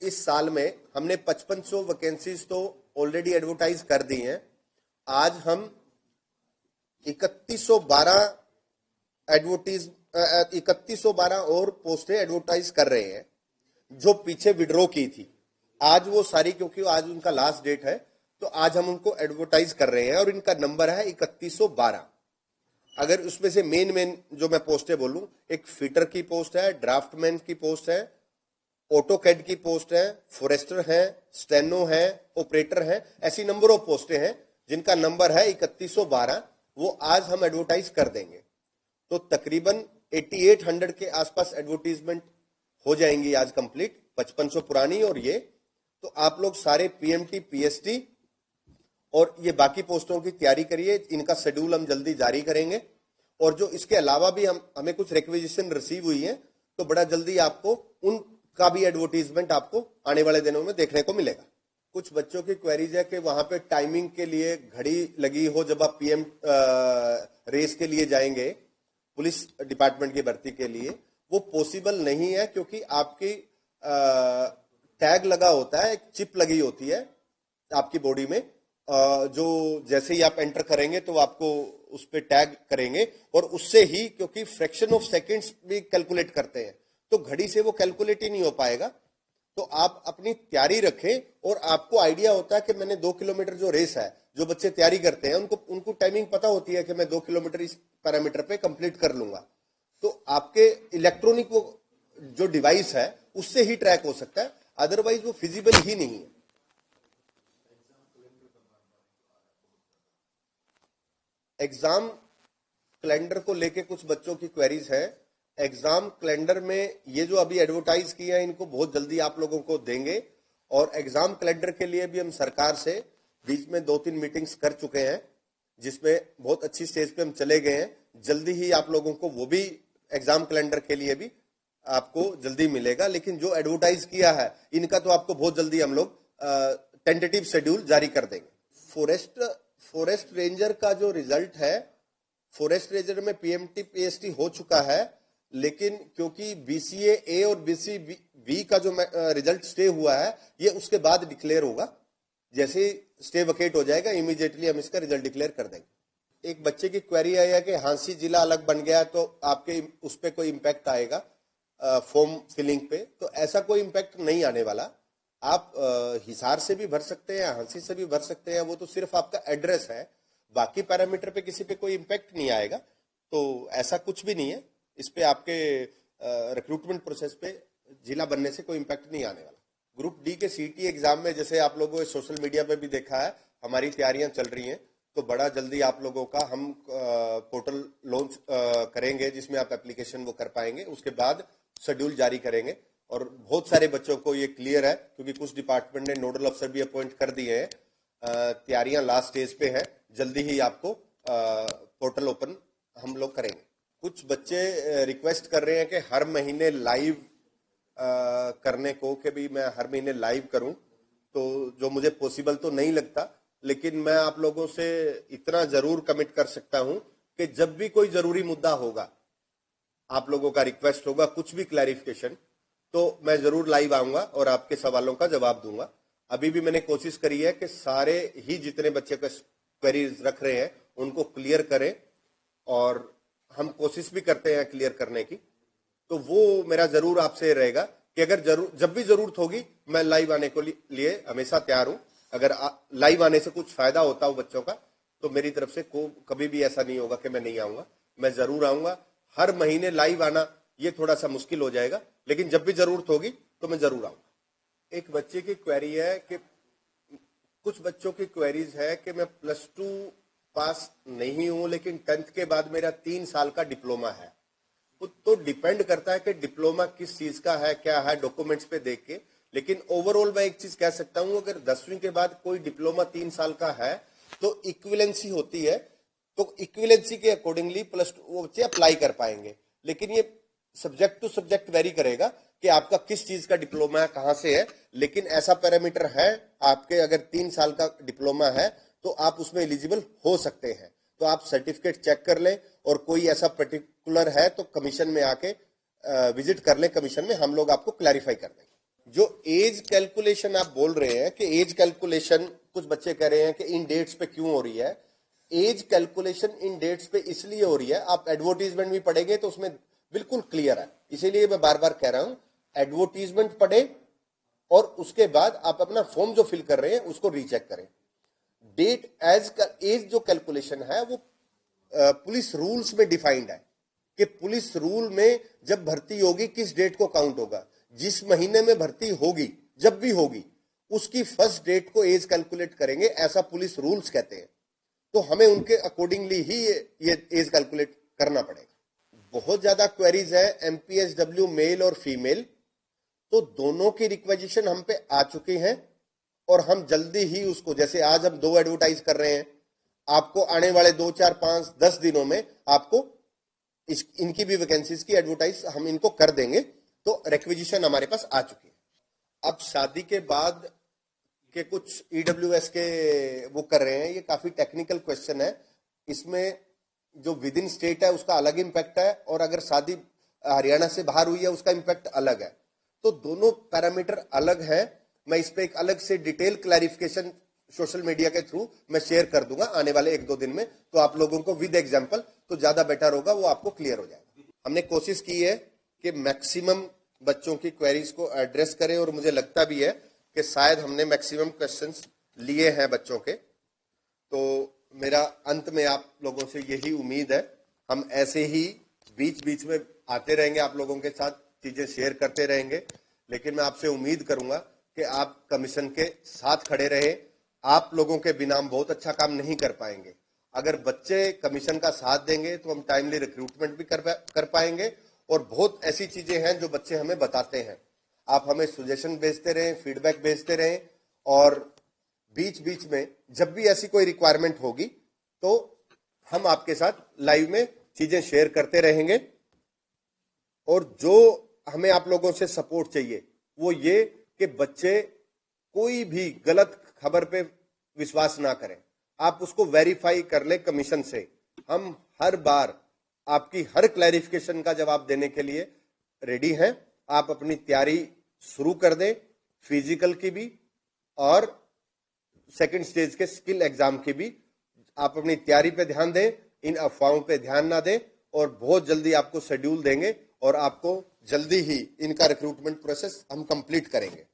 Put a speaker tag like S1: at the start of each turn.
S1: इस साल में हमने 5500 वैकेंसीज तो ऑलरेडी एडवर्टाइज कर दी हैं। आज हम 3112 और पोस्टें एडवर्टाइज कर रहे हैं जो पीछे विड्रॉ की थी। आज वो सारी, क्योंकि आज उनका लास्ट डेट है, तो आज हम उनको एडवर्टाइज कर रहे हैं और इनका नंबर है 3112। अगर उसमें से मेन जो मैं पोस्टें बोलूं, एक फिटर की पोस्ट है, ड्राफ्टमैन की पोस्ट है, ऑटोकैड की पोस्ट है, फॉरेस्टर है, स्टेनो है, ऑपरेटर है। ऐसी नंबर ऑफ पोस्टें हैं जिनका नंबर है 3112। वो आज हम एडवर्टाइज कर देंगे। तो तकरीबन 8800 के आसपास एडवर्टीजमेंट हो जाएंगी आज कंप्लीट, 5500 पुरानी और ये। तो आप लोग सारे पीएमटी, पीएसटी और ये बाकी पोस्टों की तैयारी करिए। इनका शेड्यूल हम जल्दी जारी करेंगे। और जो इसके अलावा भी हमें कुछ रिक्वेजिशन रिसीव हुई है, तो बड़ा जल्दी आपको उनका भी एडवर्टीजमेंट आपको आने वाले दिनों में देखने को मिलेगा। कुछ बच्चों की क्वेरीज है कि वहां पे टाइमिंग के लिए घड़ी लगी हो जब आप पीएम रेस के लिए जाएंगे, पुलिस डिपार्टमेंट की भर्ती के लिए। वो पॉसिबल नहीं है, क्योंकि आपकी टैग लगा होता है, एक चिप लगी होती है आपकी बॉडी में, जो जैसे ही आप एंटर करेंगे तो आपको उस पर टैग करेंगे और उससे ही, क्योंकि फ्रैक्शन ऑफ सेकंड्स भी कैलकुलेट करते हैं, तो घड़ी से वो कैलकुलेट ही नहीं हो पाएगा। तो आप अपनी तैयारी रखें और आपको आइडिया होता है कि मैंने 2 किलोमीटर जो रेस है, जो बच्चे तैयारी करते हैं उनको टाइमिंग पता होती है कि मैं 2 किलोमीटर इस पैरामीटर पे कंप्लीट कर लूंगा। तो आपके इलेक्ट्रॉनिक वो जो डिवाइस है उससे ही ट्रैक हो सकता है, अदरवाइज वो फिजिबल ही नहीं है। एग्जाम कैलेंडर को लेके कुछ बच्चों की क्वेरीज है। एग्जाम कैलेंडर में ये जो अभी एडवर्टाइज किया है, इनको बहुत जल्दी आप लोगों को देंगे। और एग्जाम कैलेंडर के लिए भी हम सरकार से बीच में 2-3 मीटिंग्स कर चुके हैं, जिसमें बहुत अच्छी स्टेज पे हम चले गए हैं। जल्दी ही आप लोगों को वो भी एग्जाम कैलेंडर के लिए भी आपको जल्दी मिलेगा। लेकिन जो एडवर्टाइज किया है इनका तो आपको बहुत जल्दी हम लोग टेंटेटिव शेड्यूल जारी कर देंगे। फॉरेस्ट रेंजर का जो रिजल्ट है, फॉरेस्ट रेंजर में पीएमटी, पीएसटी हो चुका है, लेकिन क्योंकि बीसीए ए और बीसीबी का जो रिजल्ट स्टे हुआ है, ये उसके बाद डिक्लेयर होगा। जैसे स्टे वकेट हो जाएगा, इमीडिएटली हम इसका रिजल्ट डिक्लेयर कर देंगे। एक बच्चे की क्वेरी आई है कि हांसी जिला अलग बन गया तो आपके उस पर कोई इम्पैक्ट आएगा फॉर्म फिलिंग पे। तो ऐसा कोई इम्पैक्ट नहीं आने वाला। आप हिसार से भी भर सकते हैं, हांसी से भी भर सकते हैं, वो तो सिर्फ आपका एड्रेस है। बाकी पैरामीटर पे किसी पे कोई इम्पैक्ट नहीं आएगा। तो ऐसा कुछ भी नहीं है। इस पे आपके रिक्रूटमेंट प्रोसेस पे जिला बनने से कोई इम्पैक्ट नहीं आने वाला। ग्रुप डी के सीटी एग्जाम में जैसे आप लोगों ने सोशल मीडिया पे भी देखा है, हमारी तैयारियां चल रही हैं। तो बड़ा जल्दी आप लोगों का हम पोर्टल लॉन्च करेंगे, जिसमें आप एप्लीकेशन वो कर पाएंगे। उसके बाद शेड्यूल जारी करेंगे। और बहुत सारे बच्चों को ये क्लियर है, क्योंकि कुछ डिपार्टमेंट ने नोडल अफसर भी अपॉइंट कर दिए हैं। तैयारियां लास्ट स्टेज पे है, जल्दी ही आपको पोर्टल ओपन हम लोग करेंगे। कुछ बच्चे रिक्वेस्ट कर रहे हैं कि हर महीने लाइव करने को, कि भी मैं हर महीने लाइव करूं, तो जो मुझे पॉसिबल तो नहीं लगता। लेकिन मैं आप लोगों से इतना जरूर कमिट कर सकता हूं कि जब भी कोई जरूरी मुद्दा होगा, आप लोगों का रिक्वेस्ट होगा, कुछ भी क्लैरिफिकेशन, तो मैं जरूर लाइव आऊंगा और आपके सवालों का जवाब दूंगा। अभी भी मैंने कोशिश करी है कि सारे ही जितने बच्चे क्वेरीज रख रहे हैं उनको क्लियर करें, और हम कोशिश भी करते हैं क्लियर करने की। तो वो मेरा जरूर आपसे रहेगा कि अगर जब भी जरूरत होगी, मैं लाइव आने को लिए हमेशा तैयार हूं। अगर लाइव आने से कुछ फायदा होता हो बच्चों का, तो मेरी तरफ से कभी भी ऐसा नहीं होगा कि मैं नहीं आऊंगा। मैं जरूर आऊंगा। हर महीने लाइव आना ये थोड़ा सा मुश्किल हो जाएगा, लेकिन जब भी जरूरत होगी तो मैं जरूर आऊंगा। एक बच्चे की क्वेरी है कि कुछ बच्चों की क्वेरीज है कि मैं +2 पास नहीं हूं, लेकिन 10th के बाद मेरा 3 साल का डिप्लोमा है। तो डिपेंड करता है कि डिप्लोमा किस चीज का है, क्या है, डॉक्यूमेंट्स पे देख के। लेकिन ओवरऑल मैं एक चीज कह सकता हूं, अगर 10वीं के बाद कोई डिप्लोमा 3 साल का है तो इक्विवेलेंसी होती है। तो इक्विवेलेंसी के अकॉर्डिंगली +2 वो बच्चे अप्लाई कर पाएंगे। लेकिन ये सब्जेक्ट टू सब्जेक्ट वेरी करेगा कि आपका किस चीज का डिप्लोमा है, कहां से है। लेकिन ऐसा पैरामीटर है आपके, अगर 3 साल का डिप्लोमा है तो आप उसमें एलिजिबल हो सकते हैं। तो आप सर्टिफिकेट चेक कर लें, और कोई ऐसा पर्टिकुलर है तो कमीशन में आके विजिट कर लें। कमीशन में हम लोग आपको क्लैरिफाई कर देंगे। जो एज कैलकुलेशन आप बोल रहे हैं कि एज कैलकुलेशन, कुछ बच्चे कह रहे हैं कि इन डेट्स पे क्यों हो रही है। एज कैलकुलेशन इन डेट्स पे इसलिए हो रही है, आप एडवर्टीजमेंट भी पढ़ेंगे तो उसमें बिल्कुल क्लियर है। इसीलिए मैं बार बार कह रहा हूं, एडवर्टीजमेंट पढ़े और उसके बाद आप अपना फॉर्म जो फिल कर रहे हैं उसको रीचेक करें। डेट एज जो कैलकुलेशन है वो पुलिस रूल्स में डिफाइंड है कि पुलिस रूल में जब भर्ती होगी किस डेट को काउंट होगा। जिस महीने में भर्ती होगी, जब भी होगी, उसकी फर्स्ट डेट को एज कैलकुलेट करेंगे, ऐसा पुलिस रूल्स कहते हैं। तो हमें उनके अकॉर्डिंगली ही ये एज कैलकुलेट करना पड़ेगा। बहुत ज्यादा क्वेरीज है एमपीएसडब्ल्यू मेल और फीमेल, तो दोनों की रिक्वेजिशन हम पे आ चुकी हैं और हम जल्दी ही उसको, जैसे आज हम 2 एडवर्टाइज कर रहे हैं, आपको आने वाले 2, 4, 5, 10 दिनों में आपको इनकी भी वैकेंसीज की एडवर्टाइज हम इनको कर देंगे। तो रिक्वेजिशन हमारे पास आ चुकी है। अब शादी के बाद के कुछ ईडब्ल्यूएस के वो कर रहे हैं, ये काफी टेक्निकल क्वेश्चन है। इसमें जो विद इन स्टेट है उसका अलग इंपैक्ट है और अगर शादी हरियाणा से बाहर हुई है उसका इंपैक्ट अलग है। तो दोनों पैरामीटर अलग है। मैं इस पे एक अलग से डिटेल क्लैरिफिकेशन सोशल मीडिया के थ्रू मैं शेयर कर दूंगा आने वाले 1-2 दिन में, तो आप लोगों को विद एग्जांपल तो ज्यादा बेटर होगा, वो आपको क्लियर हो जाएगा। हमने कोशिश की है कि मैक्सिमम बच्चों की क्वेरीज को एड्रेस करें और मुझे लगता भी है कि शायद हमने मैक्सिमम क्वेश्चंस लिए हैं बच्चों के। तो मेरा अंत में आप लोगों से यही उम्मीद है, हम ऐसे ही बीच बीच में आते रहेंगे, आप लोगों के साथ चीजें शेयर करते रहेंगे। लेकिन मैं आपसे उम्मीद करूंगा कि आप कमीशन के साथ खड़े रहे। आप लोगों के बिना हम बहुत अच्छा काम नहीं कर पाएंगे। अगर बच्चे कमीशन का साथ देंगे तो हम टाइमली रिक्रूटमेंट भी कर पाएंगे और बहुत ऐसी चीजें हैं जो बच्चे हमें बताते हैं। आप हमें सजेशन भेजते रहें, फीडबैक भेजते रहें और बीच बीच में जब भी ऐसी कोई रिक्वायरमेंट होगी तो हम आपके साथ लाइव में चीजें शेयर करते रहेंगे। और जो हमें आप लोगों से सपोर्ट चाहिए वो ये कि बच्चे कोई भी गलत खबर पे विश्वास ना करें, आप उसको वेरीफाई कर ले कमीशन से। हम हर बार आपकी हर क्लैरिफिकेशन का जवाब देने के लिए रेडी हैं। आप अपनी तैयारी शुरू कर दें, फिजिकल की भी और सेकंड स्टेज के स्किल एग्जाम की भी। आप अपनी तैयारी पे ध्यान दें, इन अफवाहों पे ध्यान ना दें और बहुत जल्दी आपको शेड्यूल देंगे और आपको जल्दी ही इनका रिक्रूटमेंट प्रोसेस हम कंप्लीट करेंगे।